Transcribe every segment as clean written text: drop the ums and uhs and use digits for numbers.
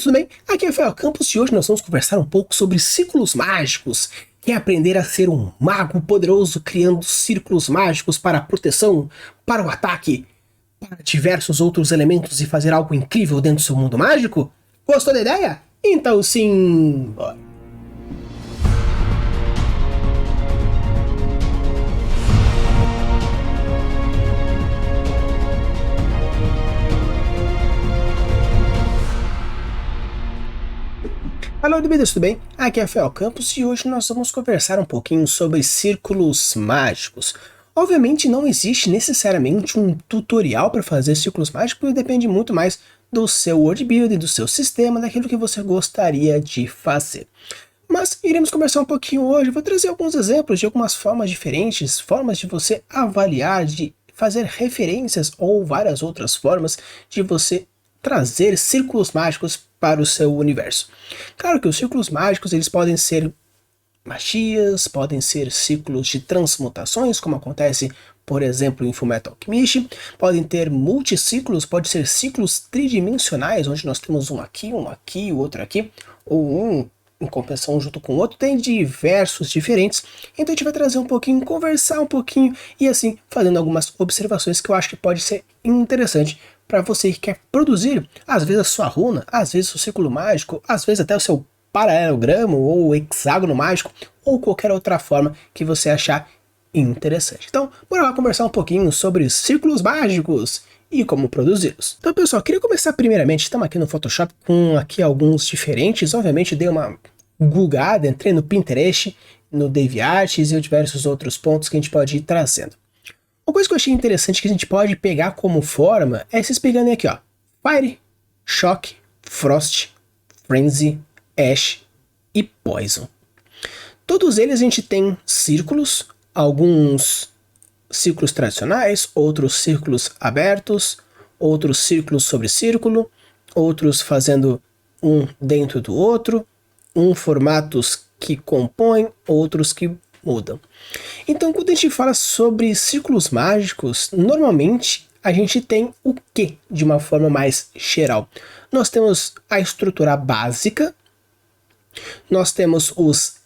bem-vindos, tudo bem? Aqui é o Rafael Campos e hoje nós vamos conversar um pouco sobre círculos mágicos, que é aprender a ser um mago poderoso criando círculos mágicos para a proteção, para o ataque, para diversos outros elementos e fazer algo incrível dentro do seu mundo mágico? Gostou da ideia? Então sim, bora! Alô, bem-vindos, tudo bem? Aqui é Rafael Campos e hoje nós vamos conversar um pouquinho sobre círculos mágicos. Obviamente não existe necessariamente um tutorial para fazer círculos mágicos, depende muito mais do seu worldbuilding, do seu sistema, daquilo que você gostaria de fazer. Mas iremos conversar um pouquinho hoje, vou trazer alguns exemplos de algumas formas diferentes, formas de você avaliar, de fazer referências ou várias outras formas de você trazer círculos mágicos para o seu universo. Claro que os círculos mágicos eles podem ser magias, podem ser ciclos de transmutações, como acontece, por exemplo, em Fullmetal Alchemist, podem ter multiciclos, pode ser ciclos tridimensionais, onde nós temos um aqui, o outro aqui, ou um em compensação junto com o outro, tem diversos diferentes, então a gente vai trazer um pouquinho, conversar um pouquinho, e assim, fazendo algumas observações que eu acho que pode ser interessante para você que quer produzir, às vezes a sua runa, às vezes o círculo mágico, às vezes até o seu paralelogramo ou hexágono mágico, ou qualquer outra forma que você achar interessante. Então, bora lá conversar um pouquinho sobre círculos mágicos e como produzi-los. Então, pessoal, queria começar primeiramente, estamos aqui no Photoshop com aqui alguns diferentes, obviamente dei uma googada, entrei no Pinterest, no DeviantArts e diversos outros pontos que a gente pode ir trazendo. Uma coisa que eu achei interessante que a gente pode pegar como forma é vocês pegarem aqui, ó, Fire, Shock, Frost, Frenzy, Ash e Poison. Todos eles a gente tem círculos, alguns círculos tradicionais, outros círculos abertos, outros círculos sobre círculo, outros fazendo um dentro do outro, formatos que compõem, outros que mudam. Então, quando a gente fala sobre círculos mágicos, normalmente a gente tem o que de uma forma mais geral? Nós temos a estrutura básica, nós temos os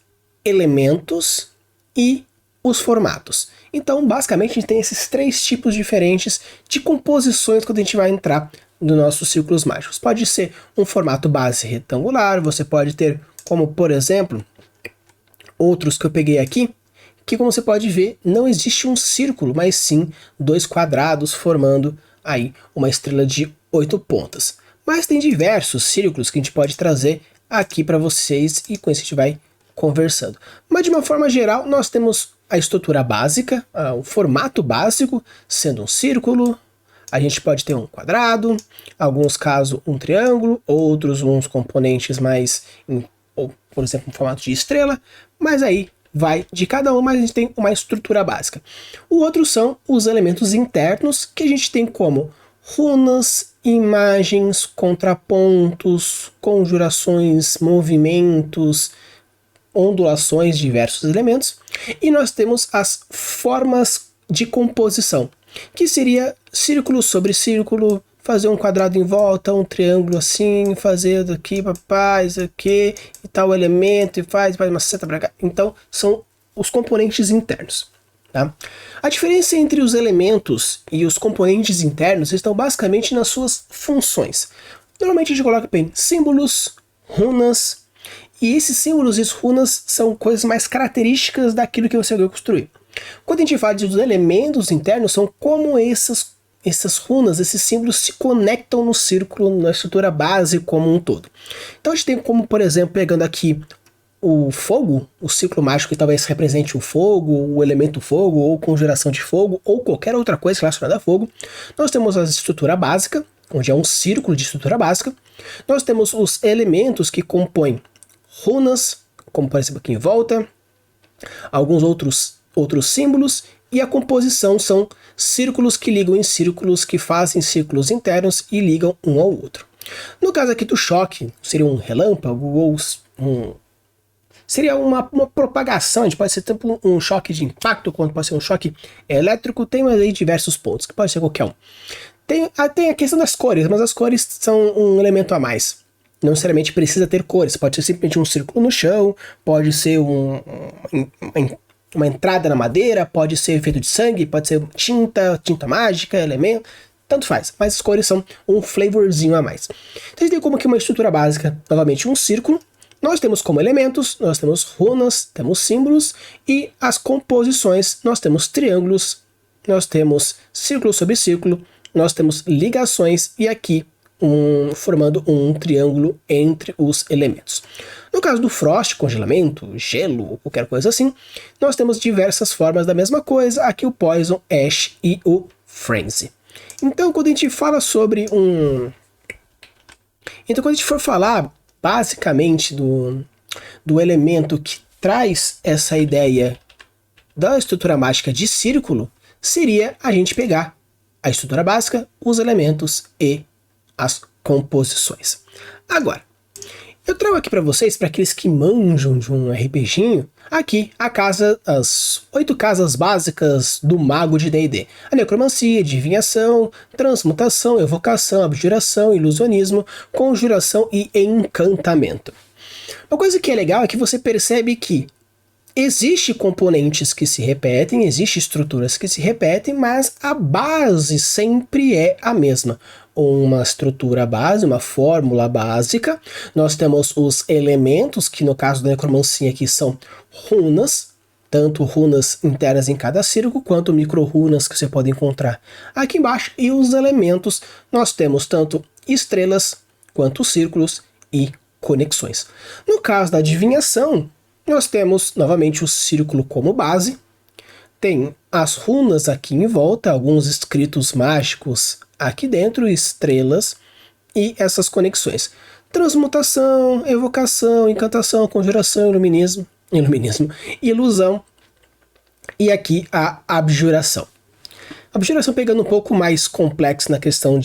elementos e os formatos. Então, basicamente, a gente tem esses três tipos diferentes de composições quando a gente vai entrar nos nossos círculos mágicos. Pode ser um formato base retangular, você pode ter, como por exemplo, outros que eu peguei aqui, que como você pode ver, não existe um círculo, mas sim dois quadrados formando aí uma estrela de 8 pontas. Mas tem diversos círculos que a gente pode trazer aqui para vocês e com isso a gente vai conversando. Mas de uma forma geral, nós temos a estrutura básica, o formato básico, sendo um círculo, a gente pode ter um quadrado, alguns casos um triângulo, outros uns componentes mais, ou, por exemplo, um formato de estrela, mas aí vai de cada um, mas a gente tem uma estrutura básica. O outro são os elementos internos, que a gente tem como runas, imagens, contrapontos, conjurações, movimentos, ondulações de diversos elementos, e nós temos as formas de composição, que seria círculo sobre círculo, fazer um quadrado em volta, um triângulo assim, fazer daqui, isso aqui, e tal elemento, e faz uma seta para cá. Então, são os componentes internos. Tá? A diferença entre os elementos e os componentes internos estão basicamente nas suas funções. Normalmente a gente coloca bem símbolos, runas, e esses símbolos e runas são coisas mais características daquilo que você vai construir. Quando a gente fala dos elementos internos, são como essas runas, esses símbolos se conectam no círculo, na estrutura base como um todo. Então a gente tem como, por exemplo, pegando aqui o fogo, o ciclo mágico que talvez represente o fogo, o elemento fogo, ou conjuração de fogo, ou qualquer outra coisa relacionada a fogo. Nós temos a estrutura básica, onde é um círculo de estrutura básica. Nós temos os elementos que compõem runas, como por exemplo aqui em volta, alguns outros símbolos, e a composição são círculos que ligam em círculos, que fazem círculos internos e ligam um ao outro. No caso aqui do choque, seria um relâmpago ou seria uma propagação, a gente pode ser tanto um choque de impacto, quanto pode ser um choque elétrico, tem aí diversos pontos, que pode ser qualquer um. Tem a questão das cores, mas as cores são um elemento a mais não necessariamente precisa ter cores, pode ser simplesmente um círculo no chão, pode ser uma entrada na madeira, pode ser feito de sangue, pode ser tinta mágica, elemento, tanto faz, mas as cores são um flavorzinho a mais. Então a gente tem como aqui uma estrutura básica, novamente um círculo, nós temos como elementos, nós temos runas, temos símbolos, e as composições, nós temos triângulos, nós temos círculo sobre círculo, nós temos ligações, e aqui formando um triângulo entre os elementos. No caso do Frost, congelamento, gelo, ou qualquer coisa assim, nós temos diversas formas da mesma coisa, aqui o Poison, Ash e o Frenzy. Então quando a gente fala sobre Então quando a gente for falar basicamente do elemento que traz essa ideia da estrutura mágica de círculo, seria a gente pegar a estrutura básica, os elementos e as composições. Agora, eu trago aqui para vocês, para aqueles que manjam de um RPGinho, aqui as 8 casas básicas do mago de D&D. A necromancia, adivinhação, transmutação, evocação, abjuração, ilusionismo, conjuração e encantamento. Uma coisa que é legal é que você percebe que existem componentes que se repetem, existem estruturas que se repetem, mas a base sempre é a mesma. Uma estrutura base, uma fórmula básica. Nós temos os elementos, que no caso da necromancia aqui são runas, tanto runas internas em cada círculo, quanto micro-runas que você pode encontrar aqui embaixo. E os elementos, nós temos tanto estrelas, quanto círculos e conexões. No caso da adivinhação, nós temos novamente o círculo como base, tem as runas aqui em volta, alguns escritos mágicos aqui dentro, estrelas e essas conexões. Transmutação, evocação, encantação, conjuração, iluminismo, ilusão e aqui a abjuração. A abjuração pegando um pouco mais complexo na questão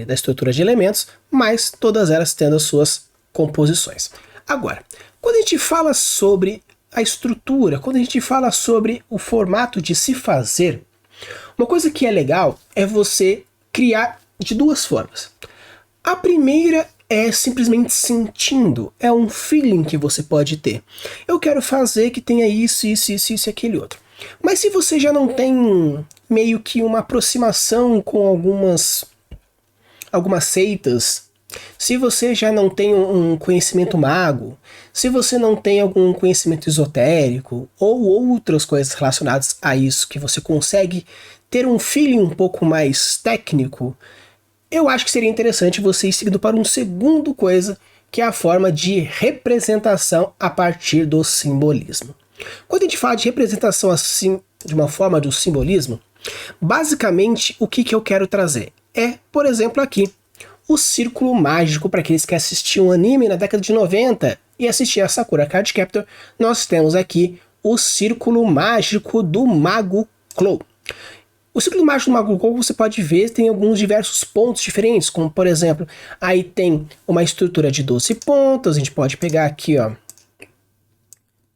da estrutura de elementos, mas todas elas tendo as suas composições. Agora, quando a gente fala sobre a estrutura, quando a gente fala sobre o formato de se fazer, uma coisa que é legal é você criar de duas formas. A primeira é simplesmente sentindo, é um feeling que você pode ter. Eu quero fazer que tenha isso, isso, isso, isso e aquele outro. Mas se você já não tem meio que uma aproximação com algumas seitas, se você já não tem um conhecimento mago, se você não tem algum conhecimento esotérico ou outras coisas relacionadas a isso que você consegue ter um feeling um pouco mais técnico, eu acho que seria interessante você ir seguindo para um segundo coisa, que é a forma de representação a partir do simbolismo. Quando a gente fala de representação assim, de uma forma do simbolismo, basicamente o que eu quero trazer é, por exemplo, aqui, o círculo mágico. Para aqueles que assistiam anime na década de 90 e assistiam a Sakura Card Captor, nós temos aqui o círculo mágico do Mago Clo. O círculo mágico do Mago Clo, você pode ver, tem alguns diversos pontos diferentes, como por exemplo, aí tem uma estrutura de 12 pontos, a gente pode pegar aqui, ó,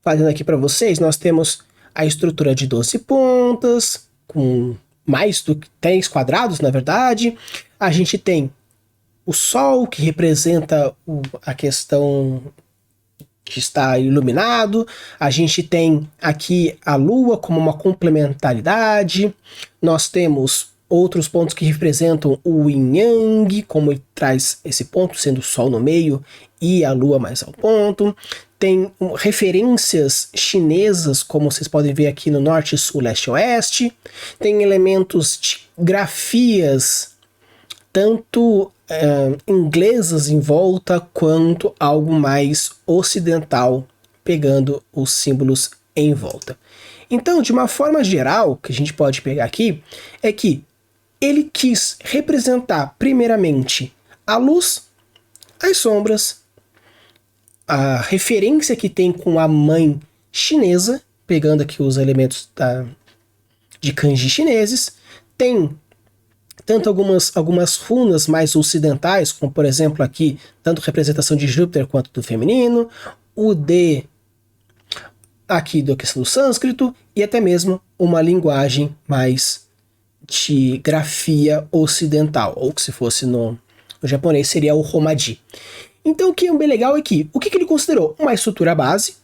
fazendo aqui para vocês, nós temos a estrutura de 12 pontas, com mais do que 10 quadrados, na verdade. A gente tem o Sol, que representa a questão de estar iluminado. A gente tem aqui a Lua como uma complementaridade. Nós temos outros pontos que representam o Yin Yang, como ele traz esse ponto, sendo o Sol no meio e a Lua mais ao ponto. Tem referências chinesas, como vocês podem ver aqui no norte, sul, leste e oeste. Tem elementos de grafias, tanto inglesas em volta, quanto algo mais ocidental, pegando os símbolos em volta. Então, de uma forma geral, que a gente pode pegar aqui, é que ele quis representar, primeiramente, a luz, as sombras, a referência que tem com a mãe chinesa, pegando aqui os elementos de kanji chineses, tem tanto algumas runas mais ocidentais, como por exemplo aqui, tanto representação de Júpiter quanto do feminino, o D aqui da questão do sânscrito, e até mesmo uma linguagem mais de grafia ocidental, ou que se fosse no japonês seria o Romaji. Então o que é bem legal é que, o que ele considerou? Uma estrutura base,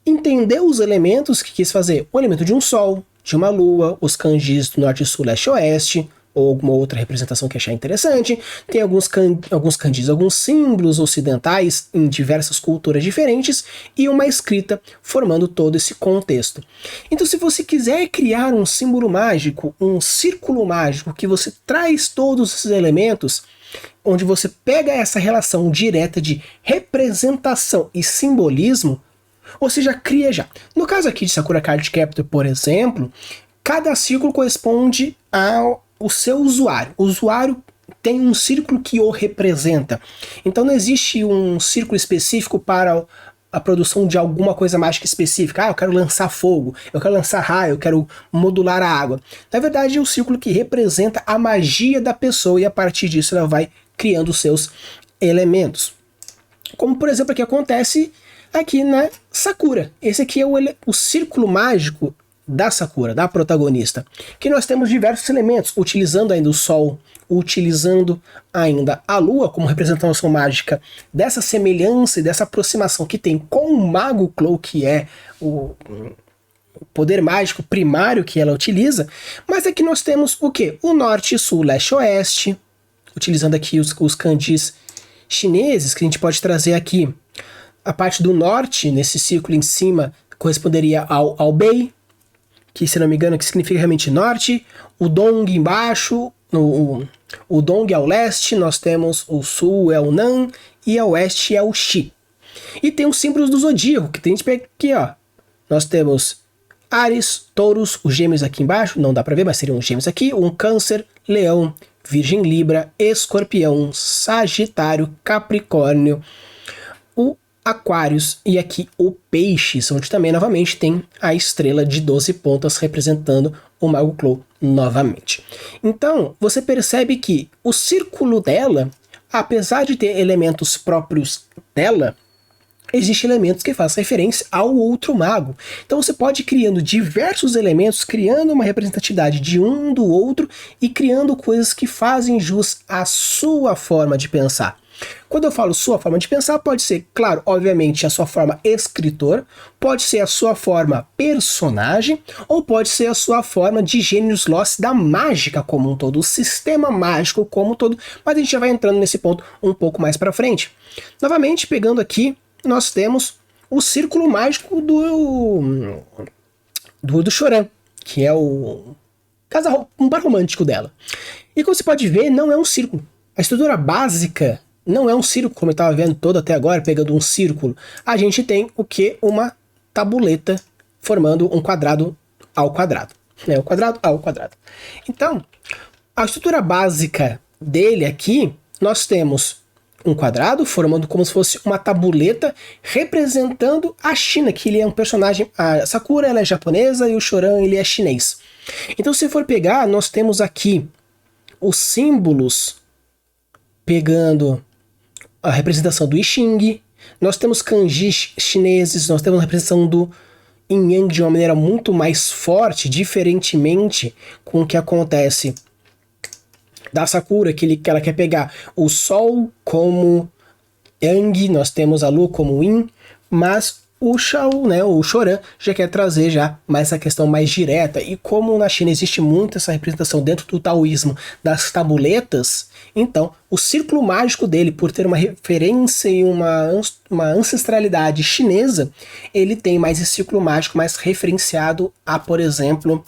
entendeu os elementos que quis fazer, o elemento de um sol, de uma lua, os kanjis do norte, sul, leste e oeste, ou alguma outra representação que achar interessante. Tem alguns kanjis, alguns símbolos ocidentais em diversas culturas diferentes e uma escrita formando todo esse contexto. Então, se você quiser criar um símbolo mágico, um círculo mágico, que você traz todos esses elementos, onde você pega essa relação direta de representação e simbolismo, você já cria já. No caso aqui de Sakura Card Captor, por exemplo, cada círculo corresponde ao seu usuário. O usuário tem um círculo que o representa. Então não existe um círculo específico para a produção de alguma coisa mágica específica. Eu quero lançar fogo, eu quero lançar raio, eu quero modular a água. Na verdade é um círculo que representa a magia da pessoa e a partir disso ela vai criando os seus elementos. Como por exemplo aqui acontece aqui na Sakura. Esse aqui é o círculo mágico da Sakura, da protagonista, que nós temos diversos elementos, utilizando ainda o sol, utilizando ainda a lua como representação mágica dessa semelhança e dessa aproximação que tem com o Mago Clow, que é o poder mágico primário que ela utiliza. Mas aqui nós temos o que? O norte, sul, leste, oeste, utilizando aqui os kanjis chineses, que a gente pode trazer aqui. A parte do norte, nesse círculo em cima, corresponderia ao Bei, que se não me engano que significa realmente norte. O Dong embaixo, o Dong ao leste, nós temos o sul é o Nan e ao oeste é o Xi. E tem os símbolos do zodíaco, que tem aqui, ó. Nós temos Áries, Touros, os gêmeos aqui embaixo, não dá pra ver, mas seriam os gêmeos aqui, um Câncer, Leão, Virgem, Libra, Escorpião, Sagitário, Capricórnio, o Aquários e aqui o Peixes, onde também novamente tem a estrela de 12 pontas representando o Mago Clow novamente. Então você percebe que o círculo dela, apesar de ter elementos próprios dela, existem elementos que fazem referência ao outro mago. Então você pode ir criando diversos elementos, criando uma representatividade de um do outro e criando coisas que fazem jus à sua forma de pensar. Quando eu falo sua forma de pensar, pode ser, claro, obviamente, a sua forma escritor, pode ser a sua forma personagem, ou pode ser a sua forma de Genius Lost da mágica como um todo, o sistema mágico como um todo, mas a gente já vai entrando nesse ponto um pouco mais pra frente. Novamente, pegando aqui, nós temos o círculo mágico do Choran, que é o um par romântico dela. E como você pode ver, não é um círculo. A estrutura básica não é um círculo, como eu estava vendo todo até agora, pegando um círculo. A gente tem o que? Uma tabuleta formando um quadrado ao quadrado. O quadrado ao quadrado. Então, a estrutura básica dele aqui, nós temos um quadrado formando como se fosse uma tabuleta representando a China, que ele é um personagem. A Sakura ela é japonesa e o Choran ele é chinês. Então, se for pegar, nós temos aqui os símbolos pegando a representação do I Ching, nós temos kanjis chineses, nós temos a representação do Yin Yang de uma maneira muito mais forte, diferentemente com o que acontece da Sakura, que ela quer pegar o Sol como Yang, nós temos a Lua como Yin, mas o Shao, né, o Choran, já quer trazer já mais essa questão mais direta. E como na China existe muito essa representação dentro do taoísmo das tabuletas, então o círculo mágico dele, por ter uma referência e uma ancestralidade chinesa, ele tem mais esse círculo mágico mais referenciado a, por exemplo,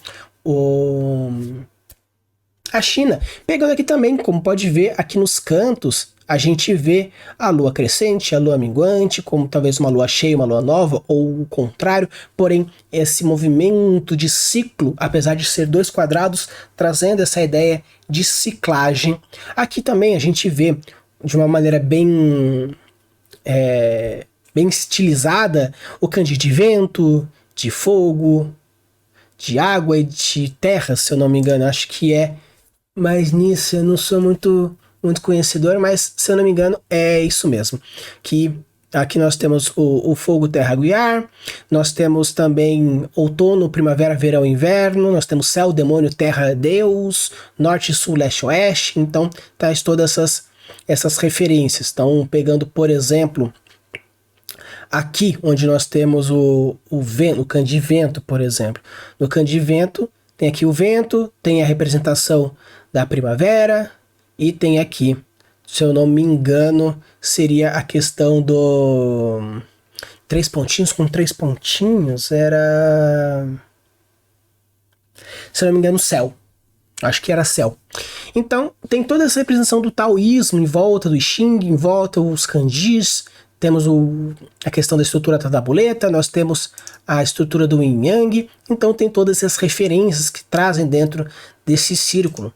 a China. Pegando aqui também, como pode ver aqui nos cantos, a gente vê a lua crescente, a lua minguante, como talvez uma lua cheia, uma lua nova, ou o contrário, porém esse movimento de ciclo, apesar de ser dois quadrados, trazendo essa ideia de ciclagem. Aqui também a gente vê de uma maneira bem estilizada o kanji de vento, de fogo, de água e de terra, se eu não me engano, acho que é. Mas nisso eu não sou muito conhecedor, mas se eu não me engano é isso mesmo. Que aqui nós temos o fogo, terra, água e ar, nós temos também outono, primavera, verão, inverno, nós temos céu, demônio, terra, Deus, norte, sul, leste, oeste. Então traz todas essas essas referências. Então, pegando, por exemplo, aqui onde nós temos o vento, o candivento, por exemplo. No candivento tem aqui o vento, tem a representação da primavera e tem aqui, se eu não me engano, seria a questão do 3 pontinhos com 3 pontinhos, era, se eu não me engano, céu. Acho que era céu. Então, tem toda essa representação do taoísmo em volta do I Ching, em volta os kanjis, temos a questão da estrutura da tabuleta, nós temos a estrutura do Yin Yang, então tem todas essas referências que trazem dentro desse círculo.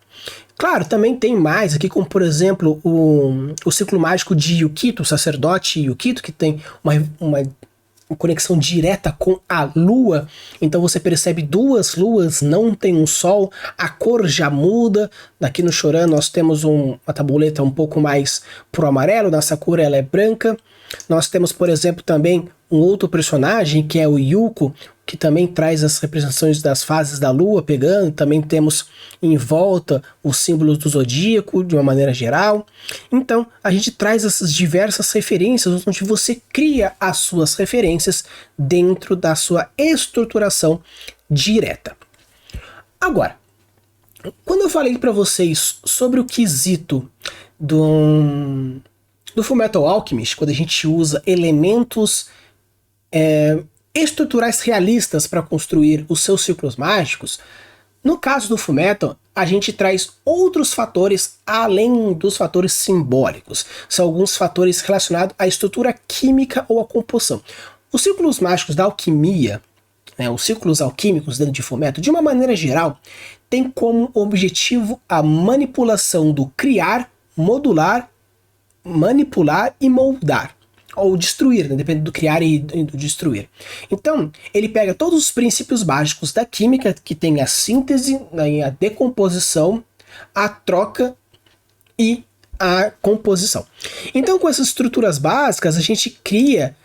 Claro, também tem mais aqui, como por exemplo o círculo mágico de Yukito, o sacerdote Yukito, que tem uma conexão direta com a lua, então você percebe 2 luas, não tem um sol, a cor já muda. Aqui no Shoran nós temos uma tabuleta um pouco mais pro amarelo, na Sakura ela é branca. Nós temos, por exemplo, também um outro personagem que é o Yuko, que também traz as representações das fases da lua pegando. Também temos em volta os símbolos do zodíaco de uma maneira geral. Então a gente traz essas diversas referências onde você cria as suas referências dentro da sua estruturação direta. Agora, quando eu falei para vocês sobre o quesito do Fullmetal Alchemist, quando a gente usa elementos estruturais realistas para construir os seus círculos mágicos, no caso do Fullmetal, a gente traz outros fatores além dos fatores simbólicos. São alguns fatores relacionados à estrutura química ou à composição. Os círculos mágicos da alquimia, os círculos alquímicos dentro de Fullmetal, de uma maneira geral, tem como objetivo a manipulação do criar, modular, manipular e moldar. Ou destruir, né? Depende do criar e do destruir. Então, ele pega todos os princípios básicos da química, que tem a síntese, a decomposição, a troca e a composição. Então, com essas estruturas básicas, a gente cria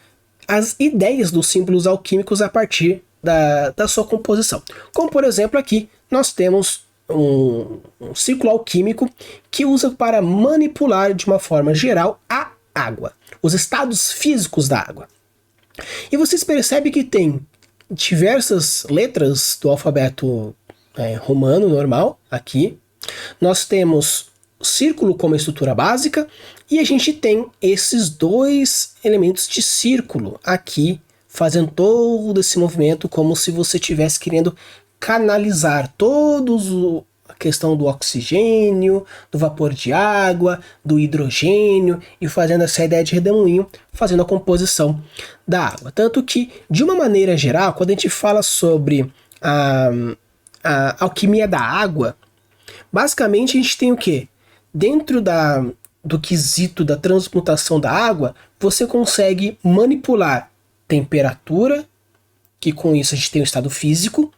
as ideias dos símbolos alquímicos a partir da sua composição. Como, por exemplo, aqui nós temos um círculo alquímico que usa para manipular de uma forma geral a água, os estados físicos da água. E vocês percebem que tem diversas letras do alfabeto romano normal aqui. Nós temos o círculo como estrutura básica e a gente tem esses 2 elementos de círculo aqui, fazendo todo esse movimento como se você estivesse querendo canalizar a questão do oxigênio, do vapor de água, do hidrogênio, e fazendo essa ideia de redemoinho, fazendo a composição da água. Tanto que, de uma maneira geral, quando a gente fala sobre a alquimia da água, basicamente a gente tem o quê? Dentro do quesito da transmutação da água, você consegue manipular temperatura, que com isso a gente tem o estado físico,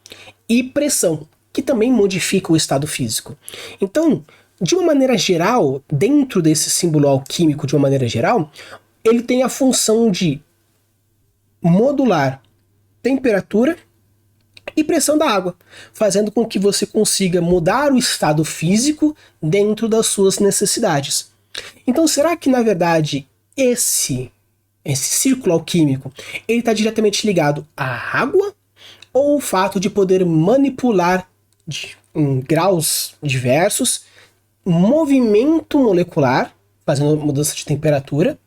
e pressão, que também modifica o estado físico. Então, de uma maneira geral, dentro desse símbolo alquímico, de uma maneira geral, ele tem a função de modular temperatura e pressão da água, fazendo com que você consiga mudar o estado físico dentro das suas necessidades. Então, será que, na verdade, esse círculo alquímico ele está diretamente ligado à água, ou o fato de poder manipular em graus diversos movimento molecular, fazendo mudança de temperatura,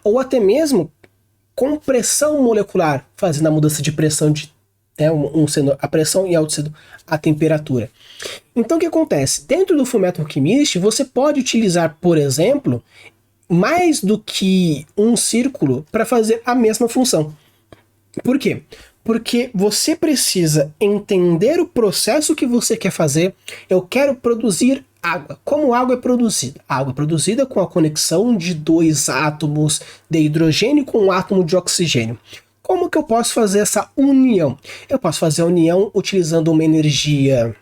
ou até mesmo compressão molecular, fazendo a mudança de pressão, sendo a pressão e outro sendo a temperatura. Então o que acontece? Dentro do Fullmetal Alchemist você pode utilizar, por exemplo, mais do que um círculo para fazer a mesma função. Por quê? Porque você precisa entender o processo que você quer fazer. Eu quero produzir água. Como água é produzida? A água é produzida com a conexão de 2 átomos de hidrogênio com um átomo de oxigênio. Como que eu posso fazer essa união? Eu posso fazer a união utilizando uma energia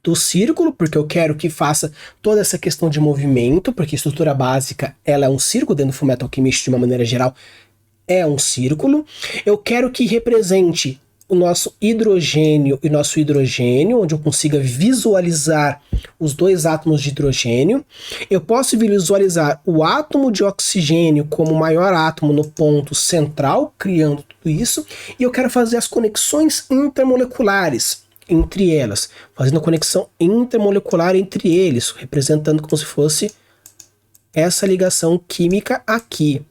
do círculo, porque eu quero que faça toda essa questão de movimento, porque a estrutura básica ela é um círculo, dentro do Fullmetal Alchemist de uma maneira geral é um círculo. Eu quero que represente o nosso hidrogênio e nosso hidrogênio, onde eu consiga visualizar os dois átomos de hidrogênio. Eu posso visualizar o átomo de oxigênio como o maior átomo no ponto central, criando tudo isso. E eu quero fazer as conexões intermoleculares entre elas, fazendo a conexão intermolecular entre eles, representando como se fosse essa ligação química aqui.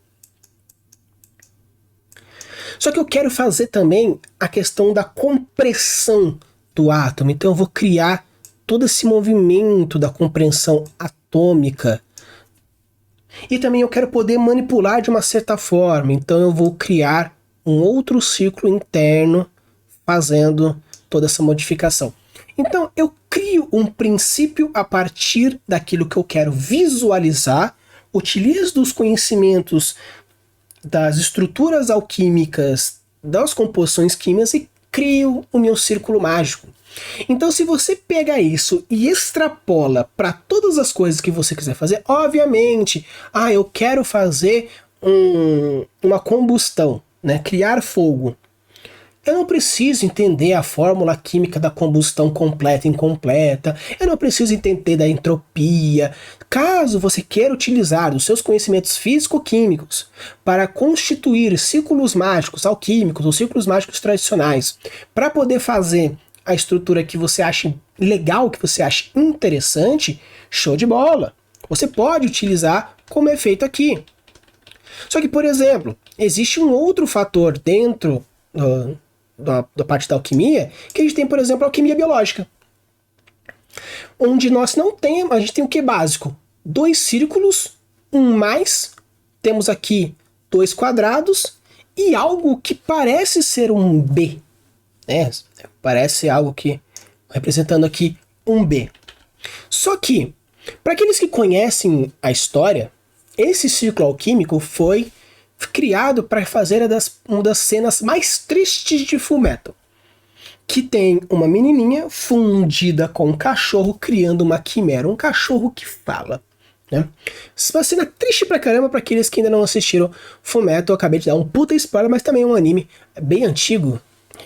Só que eu quero fazer também a questão da compressão do átomo. Então eu vou criar todo esse movimento da compressão atômica. E também eu quero poder manipular de uma certa forma. Então eu vou criar um outro ciclo interno fazendo toda essa modificação. Então eu crio um princípio a partir daquilo que eu quero visualizar, utilizo os conhecimentos das estruturas alquímicas, das composições químicas e crio o meu círculo mágico. Então, se você pega isso e extrapola para todas as coisas que você quiser fazer, obviamente, eu quero fazer uma combustão, né? Criar fogo. Eu não preciso entender a fórmula química da combustão completa e incompleta. Eu não preciso entender da entropia. Caso você queira utilizar os seus conhecimentos físico-químicos para constituir círculos mágicos alquímicos ou círculos mágicos tradicionais, para poder fazer a estrutura que você acha legal, que você acha interessante, show de bola. Você pode utilizar como é feito aqui. Só que, por exemplo, existe um outro fator dentro da parte da alquimia, que a gente tem, por exemplo, a alquimia biológica. Onde nós não temos, a gente tem o que básico? 2 círculos, um mais, temos aqui 2 quadrados e algo que parece ser um B. Né? Parece algo que, representando aqui um B. Só que, para aqueles que conhecem a história, esse círculo alquímico foi criado para fazer uma das cenas mais tristes de Fullmetal, que tem uma menininha fundida com um cachorro criando uma quimera, um cachorro que fala. Né? Uma cena triste pra caramba para aqueles que ainda não assistiram Fullmetal. Eu acabei de dar um puta spoiler, mas também é um anime bem antigo,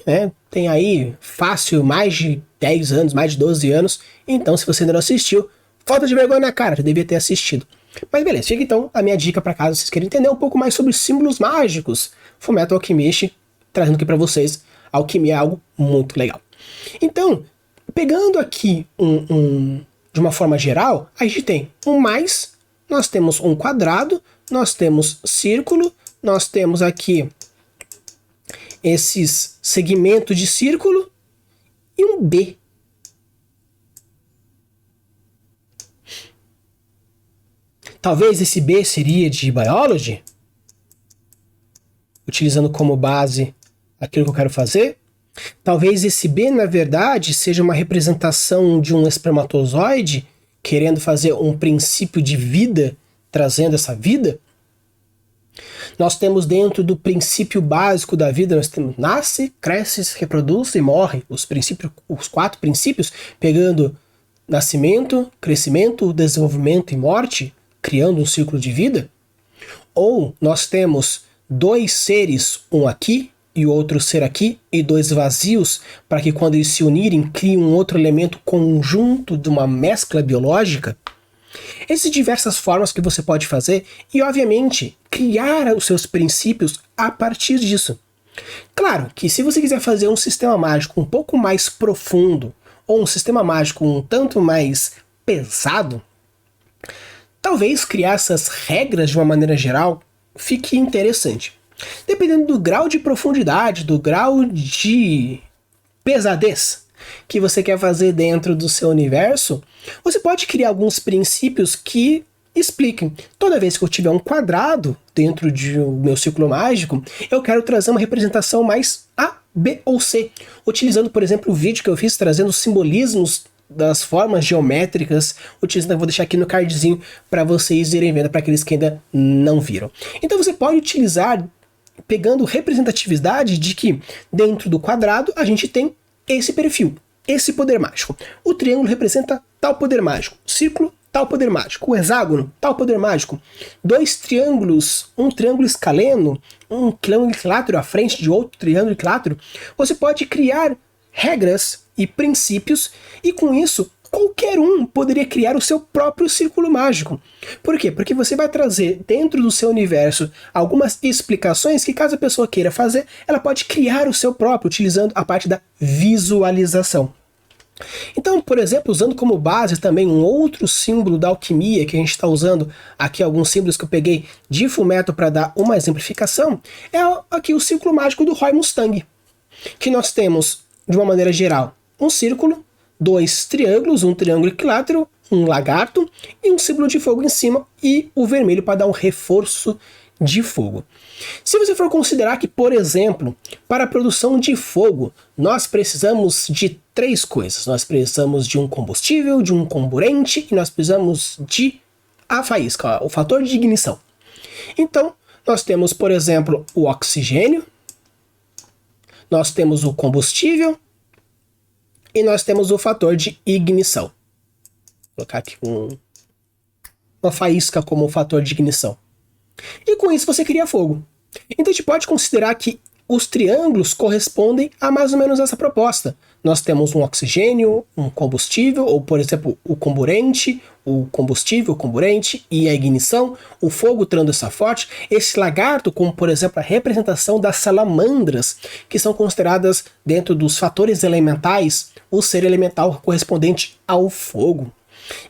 né? Tem aí fácil mais de 10 anos, mais de 12 anos. Então, se você ainda não assistiu, falta de vergonha na cara, já devia ter assistido. Mas beleza, fica então a minha dica para caso vocês queiram entender um pouco mais sobre símbolos mágicos. Fullmetal Alchemist, trazendo aqui para vocês, alquimia é algo muito legal. Então, pegando aqui de uma forma geral, a gente tem um mais, nós temos um quadrado, nós temos círculo, nós temos aqui esses segmentos de círculo e um B. Talvez esse B seria de Biology, utilizando como base aquilo que eu quero fazer. Talvez esse B, na verdade, seja uma representação de um espermatozoide querendo fazer um princípio de vida, trazendo essa vida. Nós temos dentro do princípio básico da vida, nós temos nasce, cresce, se reproduz e morre. Os 4 princípios, pegando nascimento, crescimento, desenvolvimento e morte, criando um ciclo de vida. Ou nós temos 2 seres, um aqui e o outro ser aqui, e 2 vazios, para que quando eles se unirem, criem um outro elemento conjunto de uma mescla biológica. Existem diversas formas que você pode fazer e, obviamente, criar os seus princípios a partir disso. Claro que se você quiser fazer um sistema mágico um pouco mais profundo, ou um sistema mágico um tanto mais pesado, talvez criar essas regras de uma maneira geral fique interessante. Dependendo do grau de profundidade, do grau de pesadez que você quer fazer dentro do seu universo, você pode criar alguns princípios que expliquem. Toda vez que eu tiver um quadrado dentro de meu ciclo mágico, eu quero trazer uma representação mais A, B ou C. Utilizando, por exemplo, o vídeo que eu fiz trazendo simbolismos das formas geométricas, utilizando, eu vou deixar aqui no cardzinho para vocês irem vendo, para aqueles que ainda não viram. Então você pode utilizar, pegando representatividade de que dentro do quadrado a gente tem esse perfil, esse poder mágico. O triângulo representa tal poder mágico, o círculo, tal poder mágico. O hexágono, tal poder mágico. Dois triângulos, um triângulo escaleno, um triângulo equilátero à frente de outro triângulo equilátero. Você pode criar regras e princípios, e com isso, qualquer um poderia criar o seu próprio círculo mágico. Por quê? Porque você vai trazer dentro do seu universo algumas explicações que, caso a pessoa queira fazer, ela pode criar o seu próprio, utilizando a parte da visualização. Então, por exemplo, usando como base também um outro símbolo da alquimia, que a gente está usando aqui alguns símbolos que eu peguei de Fullmetal para dar uma exemplificação, é aqui o círculo mágico do Roy Mustang, que nós temos, de uma maneira geral, um círculo, dois triângulos, um triângulo equilátero, um lagarto e um símbolo de fogo em cima e o vermelho para dar um reforço de fogo. Se você for considerar que, por exemplo, para a produção de fogo, nós precisamos de três coisas. Nós precisamos de um combustível, de um comburente e nós precisamos de a faísca, o fator de ignição. Então, nós temos, por exemplo, o oxigênio, nós temos o combustível e nós temos o fator de ignição. Vou colocar aqui uma faísca como fator de ignição. E com isso você cria fogo. Então a gente pode considerar que os triângulos correspondem a mais ou menos essa proposta. Nós temos um oxigênio, um combustível, ou por exemplo o comburente, o combustível, o comburente e a ignição, o fogo trando essa forte, esse lagarto como por exemplo a representação das salamandras, que são consideradas dentro dos fatores elementais, o ser elemental correspondente ao fogo.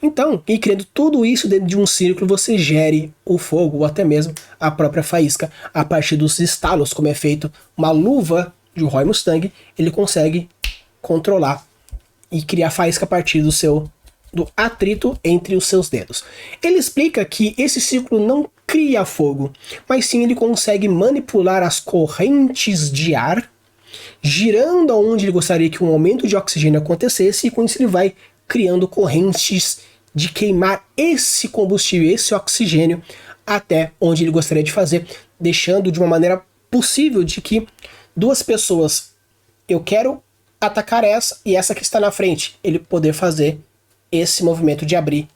Então, e criando tudo isso dentro de um círculo, você gere o fogo, ou até mesmo a própria faísca, a partir dos estalos, como é feito uma luva de Roy Mustang, ele consegue controlar e criar faísca a partir do atrito entre os seus dedos. Ele explica que esse círculo não cria fogo, mas sim ele consegue manipular as correntes de ar, girando aonde ele gostaria que um aumento de oxigênio acontecesse, e com isso ele vai criando correntes de queimar esse combustível, esse oxigênio, até onde ele gostaria de fazer, deixando de uma maneira possível de que duas pessoas, eu quero atacar essa e essa que está na frente, ele poder fazer esse movimento de abrir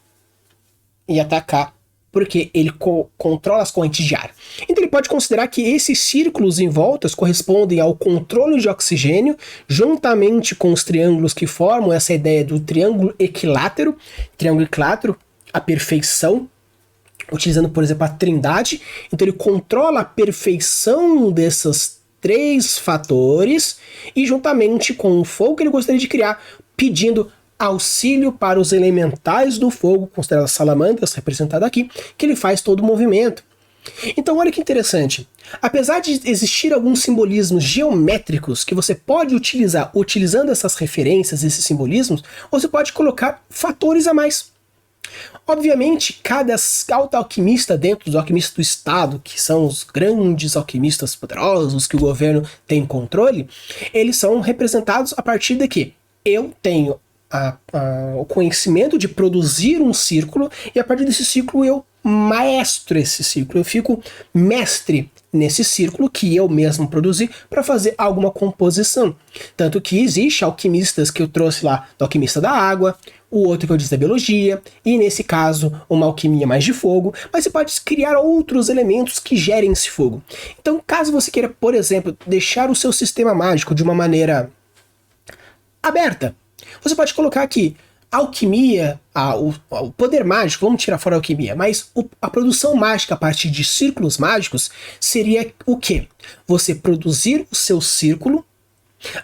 e atacar, porque ele controla as correntes de ar. Então ele pode considerar que esses círculos em voltas correspondem ao controle de oxigênio, juntamente com os triângulos que formam essa ideia do triângulo equilátero, a perfeição, utilizando, por exemplo, a trindade. Então ele controla a perfeição desses três fatores, e juntamente com o fogo que ele gostaria de criar, pedindo auxílio para os elementais do fogo, consideradas salamandras, representada aqui, que ele faz todo o movimento. Então olha que interessante, apesar de existir alguns simbolismos geométricos que você pode utilizar, utilizando essas referências, esses simbolismos, você pode colocar fatores a mais. Obviamente, cada alquimista dentro dos alquimistas do Estado, que são os grandes alquimistas poderosos que o governo tem controle, eles são representados a partir de que eu tenho o conhecimento de produzir um círculo, e a partir desse círculo eu maestro esse círculo, eu fico mestre nesse círculo que eu mesmo produzi para fazer alguma composição. Tanto que existe alquimistas que eu trouxe lá, do alquimista da água, o outro que eu disse da biologia, e nesse caso uma alquimia mais de fogo, mas você pode criar outros elementos que gerem esse fogo. Então caso você queira, por exemplo, deixar o seu sistema mágico de uma maneira aberta, você pode colocar aqui alquimia, o poder mágico, vamos tirar fora a alquimia, mas a produção mágica a partir de círculos mágicos seria o quê? Você produzir o seu círculo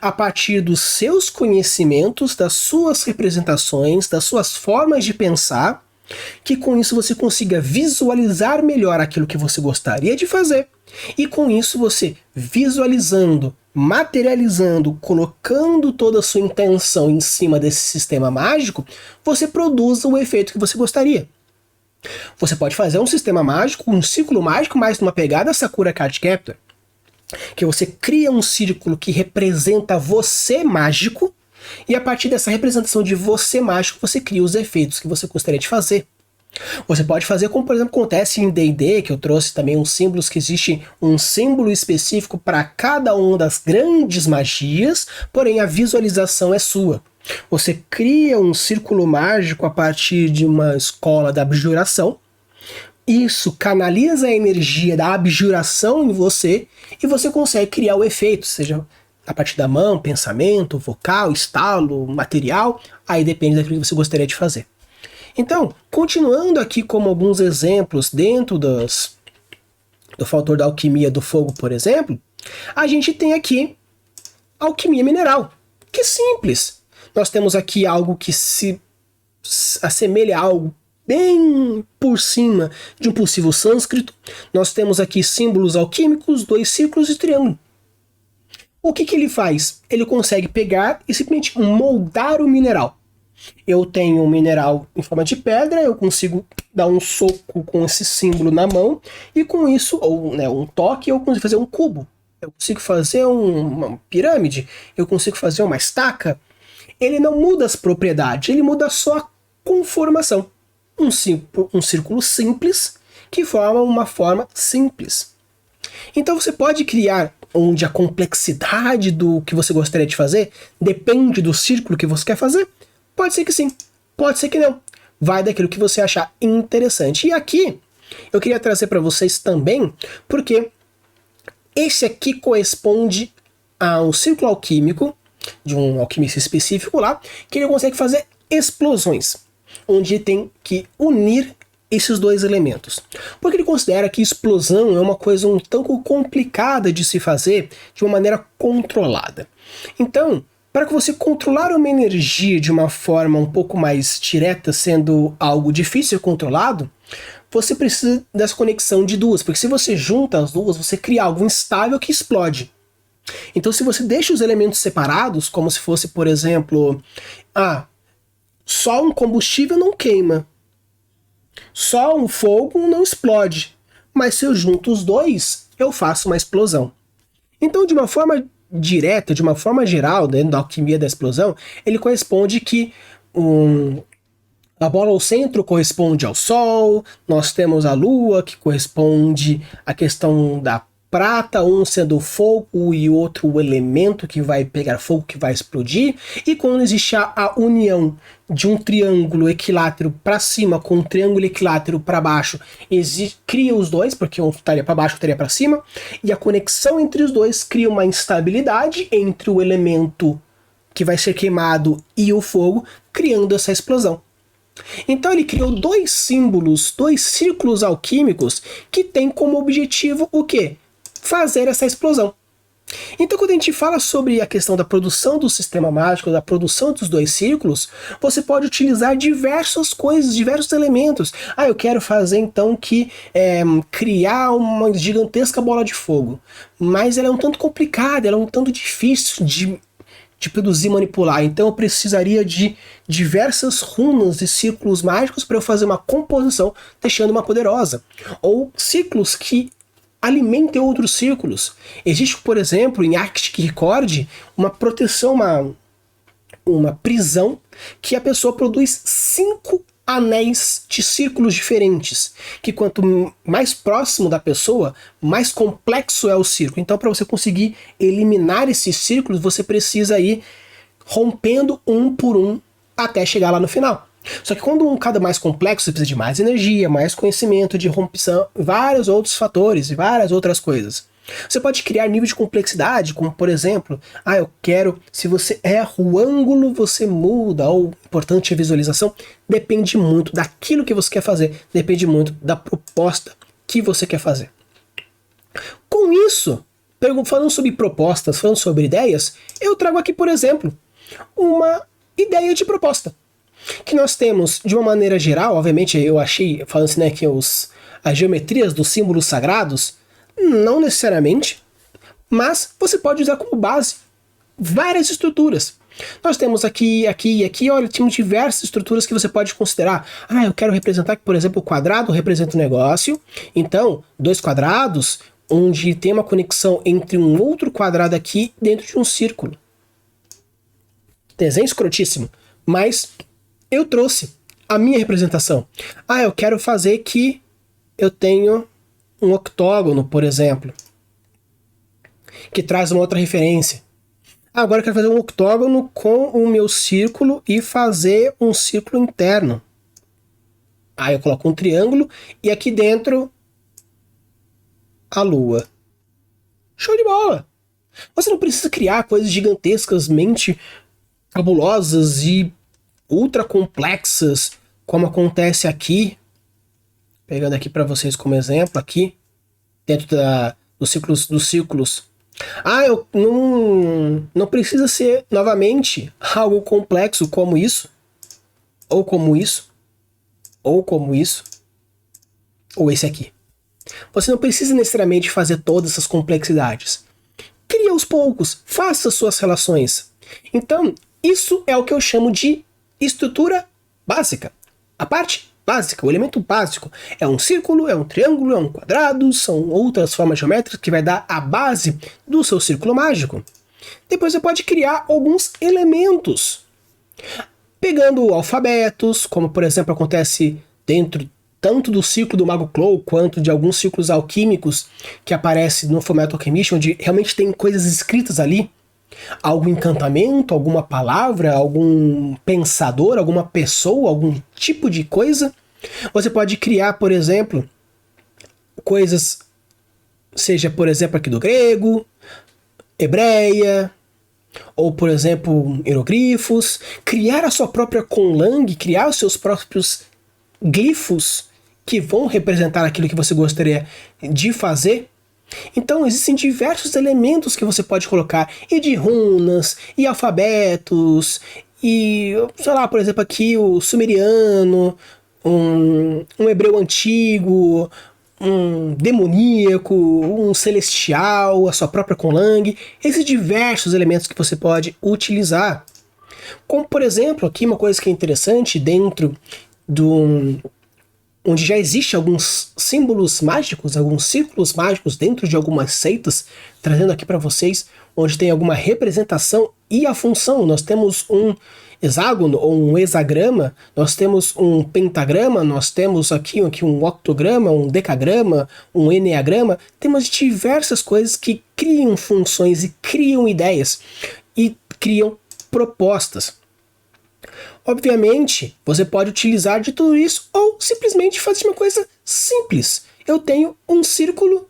a partir dos seus conhecimentos, das suas representações, das suas formas de pensar, que com isso você consiga visualizar melhor aquilo que você gostaria de fazer, e com isso você visualizando, materializando, colocando toda a sua intenção em cima desse sistema mágico, você produz o efeito que você gostaria. Você pode fazer um sistema mágico, um círculo mágico, mais numa pegada Sakura Card Captor, que você cria um círculo que representa você mágico, e a partir dessa representação de você mágico, você cria os efeitos que você gostaria de fazer. Você pode fazer como, por exemplo, acontece em D&D, que eu trouxe também uns símbolos, que existe um símbolo específico para cada uma das grandes magias, porém a visualização é sua. Você cria um círculo mágico a partir de uma escola da abjuração. Isso canaliza a energia da abjuração em você e você consegue criar o efeito, seja a partir da mão, pensamento, vocal, estalo, material, aí depende daquilo que você gostaria de fazer. Então, continuando aqui como alguns exemplos dentro do fator da alquimia do fogo, por exemplo, a gente tem aqui alquimia mineral, que é simples. Nós temos aqui algo que se assemelha a algo bem por cima de um possível sânscrito. Nós temos aqui símbolos alquímicos, 2 círculos e triângulo. O que ele faz? Ele consegue pegar e simplesmente moldar o mineral. Eu tenho um mineral em forma de pedra, eu consigo dar um soco com esse símbolo na mão, e com isso, ou né, um toque, eu consigo fazer um cubo. Eu consigo fazer uma pirâmide, eu consigo fazer uma estaca. Ele não muda as propriedades, ele muda só a conformação. Um círculo simples que forma uma forma simples. Então você pode criar onde a complexidade do que você gostaria de fazer depende do círculo que você quer fazer. Pode ser que sim, pode ser que não. Vai daquilo que você achar interessante. E aqui eu queria trazer para vocês também, porque esse aqui corresponde a um círculo alquímico de um alquimista específico lá, que ele consegue fazer explosões, onde tem que unir esses 2 elementos. Porque ele considera que explosão é uma coisa um tanto complicada de se fazer de uma maneira controlada. Então, para que você controlar uma energia de uma forma um pouco mais direta, sendo algo difícil e controlado, você precisa dessa conexão de duas, porque se você junta as duas, você cria algo instável que explode. Então, se você deixa os elementos separados, como se fosse, por exemplo, só um combustível não queima, só um fogo não explode, mas se eu junto os dois, eu faço uma explosão. Então, de uma forma direta, de uma forma geral, dentro da alquimia da explosão, ele corresponde que a bola ao centro corresponde ao Sol, nós temos a Lua, que corresponde à questão da prata, um sendo o fogo e outro o elemento que vai pegar fogo, que vai explodir. E quando existe a união de um triângulo equilátero para cima com um triângulo equilátero para baixo, cria os dois, porque um estaria para baixo, estaria para cima, e a conexão entre os dois cria uma instabilidade entre o elemento que vai ser queimado e o fogo, criando essa explosão. Então ele criou 2 símbolos, 2 círculos alquímicos que têm como objetivo o quê? Fazer essa explosão. Então quando a gente fala sobre a questão da produção do sistema mágico, da produção dos 2 círculos, você pode utilizar diversas coisas, diversos elementos. Eu quero fazer então criar uma gigantesca bola de fogo. Mas ela é um tanto complicada, ela é um tanto difícil de produzir e manipular. Então eu precisaria de diversas runas e círculos mágicos para eu fazer uma composição, deixando uma poderosa. Ou círculos que alimentem outros círculos. Existe, por exemplo, em Arctic Record, uma proteção, uma prisão, que a pessoa produz 5 anéis de círculos diferentes, que quanto mais próximo da pessoa, mais complexo é o círculo. Então, para você conseguir eliminar esses círculos, você precisa ir rompendo um por um até chegar lá no final. Só que quando cada mais complexo, você precisa de mais energia, mais conhecimento de rompição, vários outros fatores e várias outras coisas. Você pode criar nível de complexidade, como por exemplo, eu quero, se você erra o ângulo, você muda, ou importante a visualização, depende muito daquilo que você quer fazer, depende muito da proposta que você quer fazer. Com isso, falando sobre propostas, falando sobre ideias, eu trago aqui, por exemplo, uma ideia de proposta. Que nós temos, de uma maneira geral, obviamente eu achei, falando assim, que as geometrias dos símbolos sagrados, não necessariamente, mas você pode usar como base várias estruturas. Nós temos aqui, olha, temos diversas estruturas que você pode considerar. Eu quero representar que, por exemplo, o quadrado representa um negócio, então, 2 quadrados, onde tem uma conexão entre um outro quadrado aqui dentro de um círculo. Desenho escrotíssimo, mas eu trouxe a minha representação. Eu quero fazer que eu tenho um octógono, por exemplo, que traz uma outra referência. Agora eu quero fazer um octógono com o meu círculo e fazer um círculo interno. Aí eu coloco um triângulo e aqui dentro a lua. Show de bola! Você não precisa criar coisas gigantescamente cabulosas e ultra complexas, como acontece aqui. Pegando aqui para vocês como exemplo, aqui, dentro dos círculos. Eu não precisa ser, novamente, algo complexo como isso, ou como isso, ou como isso, ou esse aqui. Você não precisa necessariamente fazer todas essas complexidades. Crie aos poucos, faça suas relações. Então, isso é o que eu chamo de estrutura básica. A parte básica, o elemento básico, é um círculo, é um triângulo, é um quadrado, são outras formas geométricas que vai dar a base do seu círculo mágico. Depois você pode criar alguns elementos, pegando alfabetos, como por exemplo acontece dentro tanto do ciclo do Mago Clo, quanto de alguns ciclos alquímicos que aparecem no Fullmetal Alchemist, onde realmente tem coisas escritas ali, algum encantamento, alguma palavra, algum pensador, alguma pessoa, algum tipo de coisa. Você pode criar, por exemplo, coisas, seja, por exemplo, aqui do grego, hebreia, ou, por exemplo, hieroglifos, criar a sua própria conlang, criar os seus próprios glifos que vão representar aquilo que você gostaria de fazer. Então existem diversos elementos que você pode colocar, e de runas, e alfabetos, e, sei lá, por exemplo aqui o sumeriano, um hebreu antigo, um demoníaco, um celestial, a sua própria conlang, esses diversos elementos que você pode utilizar. Como, por exemplo, aqui uma coisa que é interessante dentro do... onde já existe alguns símbolos mágicos, alguns círculos mágicos dentro de algumas seitas, trazendo aqui para vocês, onde tem alguma representação e a função. Nós temos um hexágono ou um hexagrama, nós temos um pentagrama, nós temos aqui um octograma, um decagrama, um eneagrama. Temos diversas coisas que criam funções e criam ideias e criam propostas. Obviamente, você pode utilizar de tudo isso ou simplesmente fazer uma coisa simples. Eu tenho um círculo,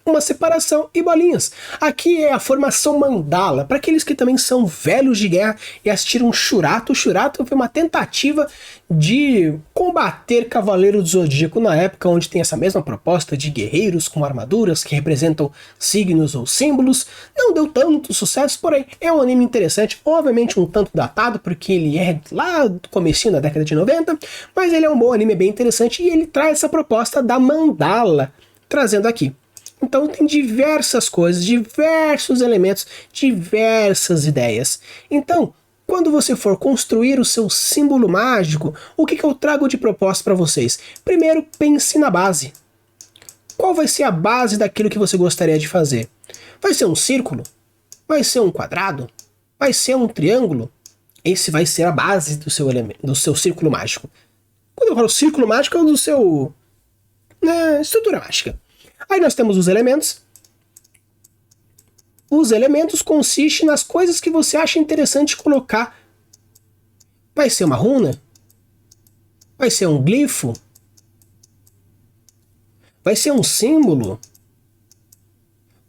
uma separação e bolinhas. Aqui é a formação mandala, para aqueles que também são velhos de guerra e assistiram Shurato. O Shurato foi uma tentativa de combater Cavaleiro do Zodíaco na época, onde tem essa mesma proposta de guerreiros com armaduras que representam signos ou símbolos. Não deu tanto sucesso, porém é um anime interessante, obviamente um tanto datado, porque ele é lá do comecinho da década de 90, mas ele é um bom anime, bem interessante, e ele traz essa proposta da mandala, trazendo aqui. Então tem diversas coisas, diversos elementos, diversas ideias. Então, quando você for construir o seu símbolo mágico, o que eu trago de proposta para vocês? Primeiro, pense na base. Qual vai ser a base daquilo que você gostaria de fazer? Vai ser um círculo? Vai ser um quadrado? Vai ser um triângulo? Esse vai ser a base do seu círculo mágico. Quando eu falo círculo mágico, é do seu... estrutura mágica. Aí nós temos os elementos. Os elementos consistem nas coisas que você acha interessante colocar. Vai ser uma runa? Vai ser um glifo? Vai ser um símbolo?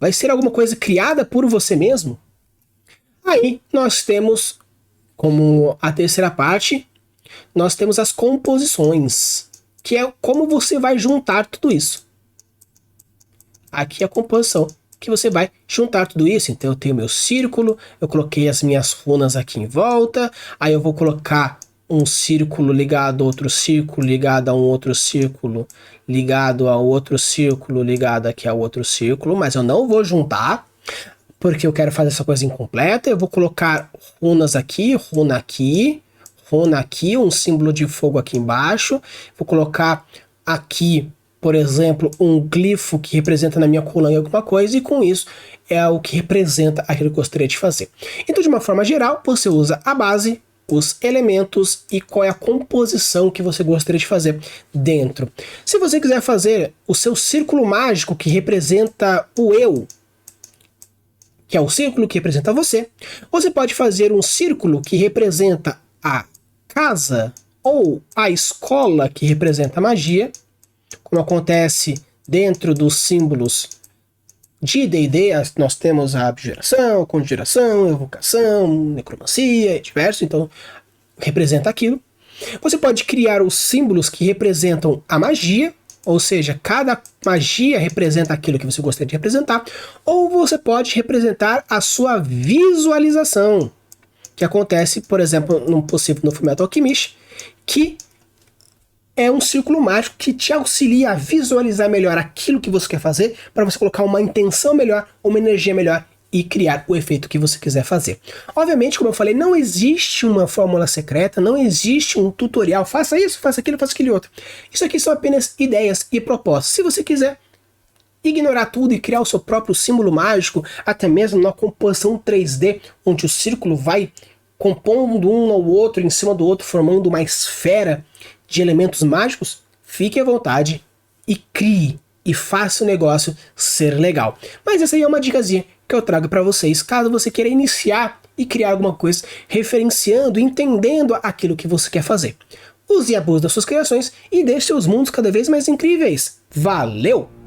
Vai ser alguma coisa criada por você mesmo? Aí nós temos, como a terceira parte, nós temos as composições, que é como você vai juntar tudo isso. Aqui é a composição, que você vai juntar tudo isso. Então eu tenho meu círculo, eu coloquei as minhas runas aqui em volta, aí eu vou colocar um círculo ligado a outro círculo, ligado a um outro círculo, ligado a outro círculo, ligado aqui a outro círculo, mas eu não vou juntar, porque eu quero fazer essa coisa incompleta. Eu vou colocar runas aqui, runa aqui, um símbolo de fogo aqui embaixo, vou colocar aqui, por exemplo, um glifo que representa na minha coluna alguma coisa, e com isso é o que representa aquilo que eu gostaria de fazer. Então, de uma forma geral, você usa a base, os elementos e qual é a composição que você gostaria de fazer dentro. Se você quiser fazer o seu círculo mágico que representa o eu, que é o círculo que representa você. Você pode fazer um círculo que representa a casa ou a escola que representa a magia, como acontece dentro dos símbolos de D&D. Nós temos a abjuração, conjuração, evocação, necromancia, diverso, então representa aquilo. Você pode criar os símbolos que representam a magia, ou seja, cada magia representa aquilo que você gostaria de representar, ou você pode representar a sua visualização, que acontece, por exemplo, no Fullmetal Alchemist, que é um círculo mágico que te auxilia a visualizar melhor aquilo que você quer fazer, para você colocar uma intenção melhor, uma energia melhor e criar o efeito que você quiser fazer. Obviamente, como eu falei, não existe uma fórmula secreta, não existe um tutorial, faça isso, faça aquilo, faça aquele outro. Isso aqui são apenas ideias e propostas. Se você quiser ignorar tudo e criar o seu próprio símbolo mágico, até mesmo na composição 3D, onde o círculo vai compondo um ao outro, em cima do outro, formando uma esfera de elementos mágicos, fique à vontade e crie e faça o negócio ser legal. Mas essa aí é uma dicasinha que eu trago para vocês, caso você queira iniciar e criar alguma coisa referenciando, entendendo aquilo que você quer fazer. Use e abuse das suas criações e deixe seus mundos cada vez mais incríveis. Valeu!